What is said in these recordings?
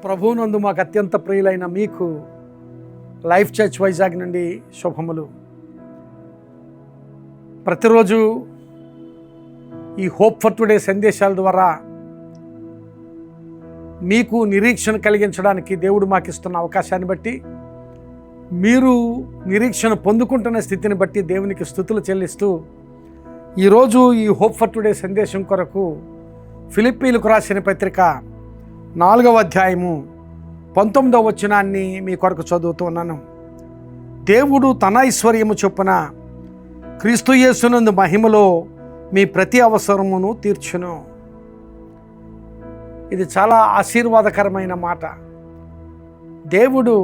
ప్రభువునందు మాకు అత్యంత ప్రియులైన మీకు లైఫ్ చర్చ్ వైజాగ్ నుండి శుభములు. ప్రతిరోజు ఈ హోప్ ఫర్ టుడే సందేశాల ద్వారా మీకు నిరీక్షణ కలిగించడానికి దేవుడు మాకు ఇస్తున్న అవకాశాన్ని బట్టి, మీరు నిరీక్షణ పొందుకుంటున్న స్థితిని బట్టి దేవునికి స్తుతులు చెల్లిస్తూ, ఈరోజు ఈ హోప్ ఫర్ టుడే సందేశం కొరకు ఫిలిప్పీలకు రాసిన పత్రిక 4వ అధ్యాయము 19వ వచనాన్ని మీ కొరకు చదువుతున్నాను. దేవుడు తన ఐశ్వర్యము చొప్పున క్రీస్తు యేసునందు మహిమలో మీ ప్రతి అవసరమును తీర్చును. ఇది చాలా ఆశీర్వాదకరమైన మాట. దేవుడు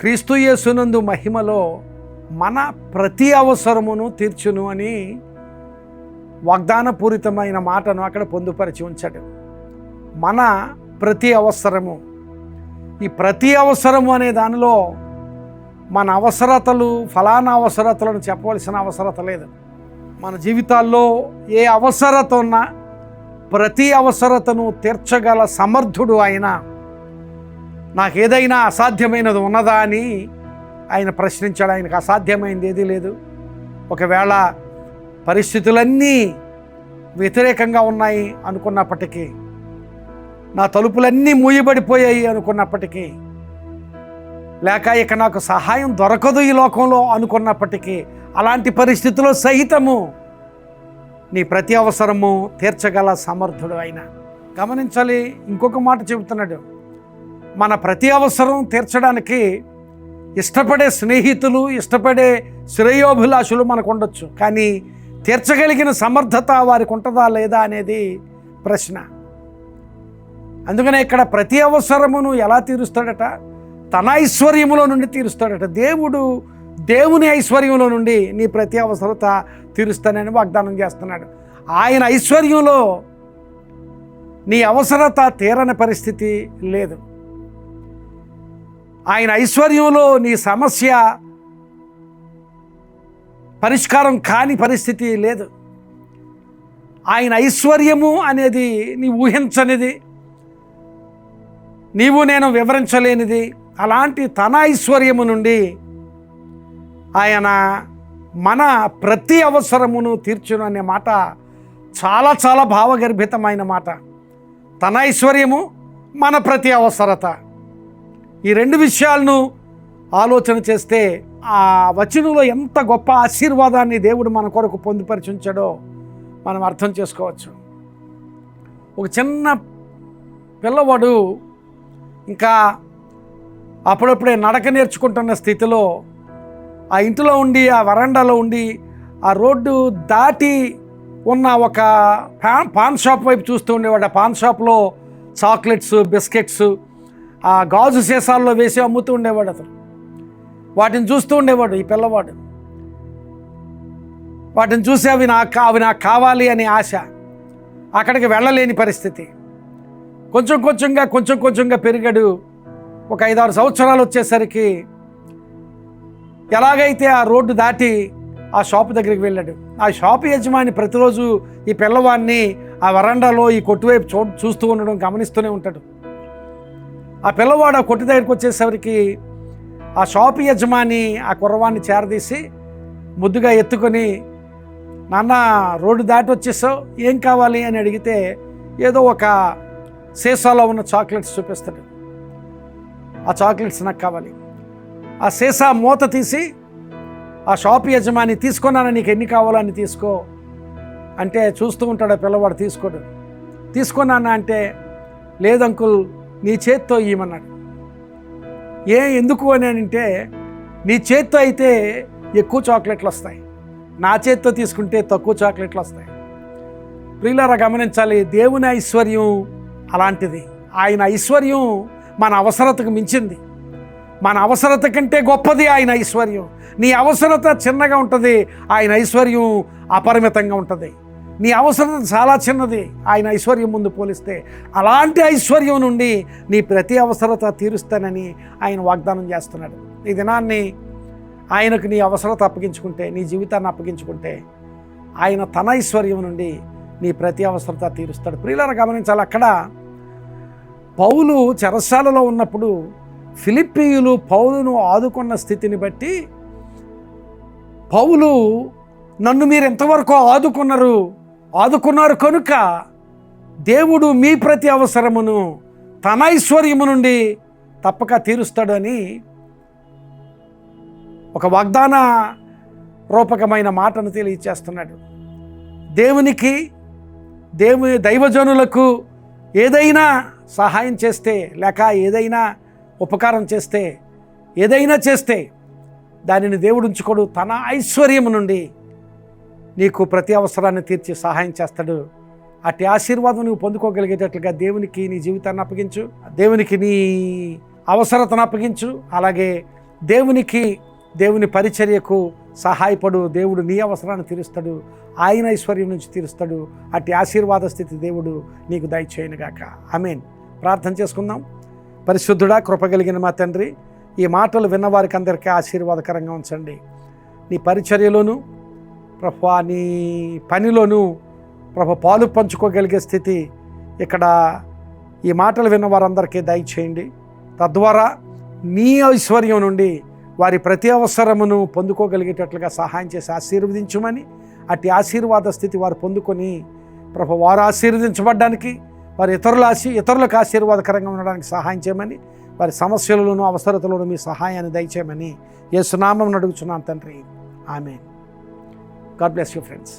క్రీస్తు యేసునందు మహిమలో మన ప్రతి అవసరమును తీర్చును అని వాగ్దానపూరితమైన మాటను అక్కడ పొందుపరిచి ఉంచాడు. మన ప్రతి అవసరము, ఈ ప్రతి అవసరము అనే దానిలో మన అవసరతలు, ఫలానా అవసరతలను చెప్పవలసిన అవసరత లేదు. మన జీవితాల్లో ఏ అవసరత ఉన్నా ప్రతి అవసరతను తీర్చగల సమర్థుడు ఆయన. నాకు ఏదైనా అసాధ్యమైనది ఉన్నదా అని ఆయన ప్రశ్నించాడు. ఆయనకు అసాధ్యమైనది ఏదీ లేదు. ఒకవేళ పరిస్థితులన్నీ వ్యతిరేకంగా ఉన్నాయి అనుకున్నప్పటికీ, నా తలుపులన్నీ మూయబడిపోయాయి అనుకున్నప్పటికీ, లేక ఇక నాకు సహాయం దొరకదు ఈ లోకంలో అనుకున్నప్పటికీ, అలాంటి పరిస్థితుల్లో సహితము నీ ప్రతి అవసరము తీర్చగల సమర్థుడు ఆయన. గమనించాలి, ఇంకొక మాట చెబుతున్నాడు. మన ప్రతి అవసరం తీర్చడానికి ఇష్టపడే స్నేహితులు, ఇష్టపడే శ్రేయోభిలాషులు మనకు ఉండొచ్చు, కానీ తీర్చగలిగిన సమర్థత వారికి ఉంటుందా లేదా అనేది ప్రశ్న. అందుకనే ఇక్కడ ప్రతి అవసరమును ఎలా తీరుస్తాడట? తన ఐశ్వర్యములో నుండి తీరుస్తాడట. దేవుడు దేవుని ఐశ్వర్యంలో నుండి నీ ప్రతి అవసరత తీరుస్తానని వాగ్దానం చేస్తున్నాడు. ఆయన ఐశ్వర్యంలో నీ అవసరత తీరని పరిస్థితి లేదు. ఆయన ఐశ్వర్యంలో నీ సమస్య పరిష్కారం కాని పరిస్థితి లేదు. ఆయన ఐశ్వర్యము అనేది నీ ఊహించనిది, నీవు నేను వివరించలేనిది. అలాంటి తన ఐశ్వర్యము నుండి ఆయన మన ప్రతి అవసరమును తీర్చును అనే మాట చాలా చాలా భావగర్భితమైన మాట. తన ఐశ్వర్యము, మన ప్రతి అవసరత, ఈ రెండు విషయాలను ఆలోచన చేస్తే ఆ వచనంలో ఎంత గొప్ప ఆశీర్వాదాన్ని దేవుడు మన కొరకు పొందుపరిచి ఉంచాడో మనం అర్థం చేసుకోవచ్చు. ఒక చిన్న పిల్లవాడు ఇంకా అప్పుడప్పుడే నడక నేర్చుకుంటున్న స్థితిలో ఆ ఇంటిలో ఉండి, ఆ వరండాలో ఉండి, ఆ రోడ్డు దాటి ఉన్న ఒక పాన్ షాప్ వైపు చూస్తూ ఉండేవాడు. ఆ పాన్ షాప్లో చాక్లెట్స్, బిస్కెట్స్ ఆ గాజు సీసాల్లో వేసి అమ్ముతూ ఉండేవాడు. అతను వాటిని చూస్తూ ఉండేవాడు ఈ పిల్లవాడు. వాటిని చూసి అవి నాకు కావాలి అనే ఆశ, అక్కడికి వెళ్ళలేని పరిస్థితి. కొంచెం కొంచెంగా పెరిగాడు. ఒక 5-6 సంవత్సరాలు వచ్చేసరికి ఎలాగైతే ఆ రోడ్డు దాటి ఆ షాపు దగ్గరికి వెళ్ళాడు. ఆ షాపు యజమాని ప్రతిరోజు ఈ పిల్లవాడిని ఆ వరండాలో ఈ కొట్టు వైపు చూస్తూ ఉండడం గమనిస్తూనే ఉంటాడు. ఆ పిల్లవాడు ఆ కొట్టు దగ్గరికి వచ్చేసరికి ఆ షాపు యజమాని ఆ కుర్రవాడిని చేరదీసి ముద్దుగా ఎత్తుకొని, నాన్న రోడ్డు దాటి వచ్చేసావు, ఏం కావాలి అని అడిగితే ఏదో ఒక సీసాలో ఉన్న చాక్లెట్స్ చూపిస్తాడు. ఆ చాక్లెట్స్ నాకు కావాలి. ఆ సీసా మూత తీసి ఆ షాప్ యజమాని, తీసుకున్నాను, నీకు ఎన్ని కావాలో అని తీసుకో అంటే చూస్తూ ఉంటాడు. ఆ పిల్లవాడు తీసుకోడు. తీసుకున్నానా అంటే, లేదు అంకుల్, నీ చేత్తో ఇవ్వమన్నాడు. ఎందుకు అని అంటే, నీ చేత్తో అయితే ఎక్కువ చాక్లెట్లు వస్తాయి, నా చేత్తో తీసుకుంటే తక్కువ చాక్లెట్లు వస్తాయి. ప్రియులారా గమనించాలి, దేవుని ఐశ్వర్యం అలాంటిది. ఆయన ఐశ్వర్యం మన అవసరతకు మించింది. మన అవసరత కంటే గొప్పది ఆయన ఐశ్వర్యం. నీ అవసరత చిన్నగా ఉంటుంది, ఆయన ఐశ్వర్యం అపరిమితంగా ఉంటుంది. నీ అవసరత చాలా చిన్నది ఆయన ఐశ్వర్యం ముందు పోలిస్తే. అలాంటి ఐశ్వర్యం నుండి నీ ప్రతి అవసరత తీరుస్తానని ఆయన వాగ్దానం చేస్తున్నాడు. ఈ దినాన్ని ఆయనకు నీ అవసరత అప్పగించుకుంటే, నీ జీవితాన్ని అప్పగించుకుంటే, ఆయన తన ఐశ్వర్యం నుండి నీ ప్రతి అవసరత తీరుస్తాడు. ప్రియులారా గమనించాలి, అక్కడ పౌలు చెరసాలలో ఉన్నప్పుడు ఫిలిప్పీయులు పౌలును ఆదుకున్న స్థితిని బట్టి పౌలు, నన్ను మీరు ఎంతవరకు ఆదుకున్నారు కనుక దేవుడు మీ ప్రతి అవసరమును తన ఐశ్వర్యము నుండి తప్పక తీరుస్తాడు అని ఒక వాగ్దాన రూపకమైన మాటను తెలియచేస్తున్నాడు. దేవునికి, దైవజనులకు ఏదైనా సహాయం చేస్తే, లేక ఏదైనా ఉపకారం చేస్తే, ఏదైనా చేస్తే దానిని దేవుడు ఉంచుకోడు. తన ఐశ్వర్యము నుండి నీకు ప్రతి అవసరాన్ని తీర్చి సహాయం చేస్తాడు. అట్టి ఆశీర్వాదం నువ్వు పొందుకోగలిగేటట్లుగా దేవునికి నీ జీవితాన్ని అప్పగించు, దేవునికి నీ అవసరతను అప్పగించు. అలాగే దేవుని పరిచర్యకు సహాయపడు. దేవుడు నీ అవసరాన్ని తీరుస్తాడు, ఆయన ఐశ్వర్యం నుంచి తీరుస్తాడు. అట్టి ఆశీర్వాద స్థితి దేవుడు నీకు దయచేయనుగాక. ఆమేన్. ప్రార్థన చేసుకుందాం. పరిశుద్ధుడా, కృపగలిగిన మా తండ్రి, ఈ మాటలు విన్నవారికి అందరికీ ఆశీర్వాదకరంగా ఉంచండి. నీ పరిచర్యలోను ప్రభువా, నీ పనిలోను పాలు పంచుకోగలిగే స్థితి ఇక్కడ ఈ మాటలు విన్న వారందరికీ దయచేయండి. తద్వారా నీ ఐశ్వర్యం నుండి వారి ప్రతి అవసరమును పొందుకోగలిగేటట్లుగా సహాయం చేసి ఆశీర్వదించమని, అట్టి ఆశీర్వాద స్థితి వారు పొందుకొని వారు ఆశీర్వదించబడ్డానికి, వారి ఇతరులకు ఆశీర్వాదకరంగా ఉండడానికి సహాయం చేయమని, వారి సమస్యలలోనూ అవసరతలోనూ మీ సహాయాన్ని దయచేయమని యేసు నామమున అడుగుచున్నాను తండ్రి. ఆమేన్. God bless you friends.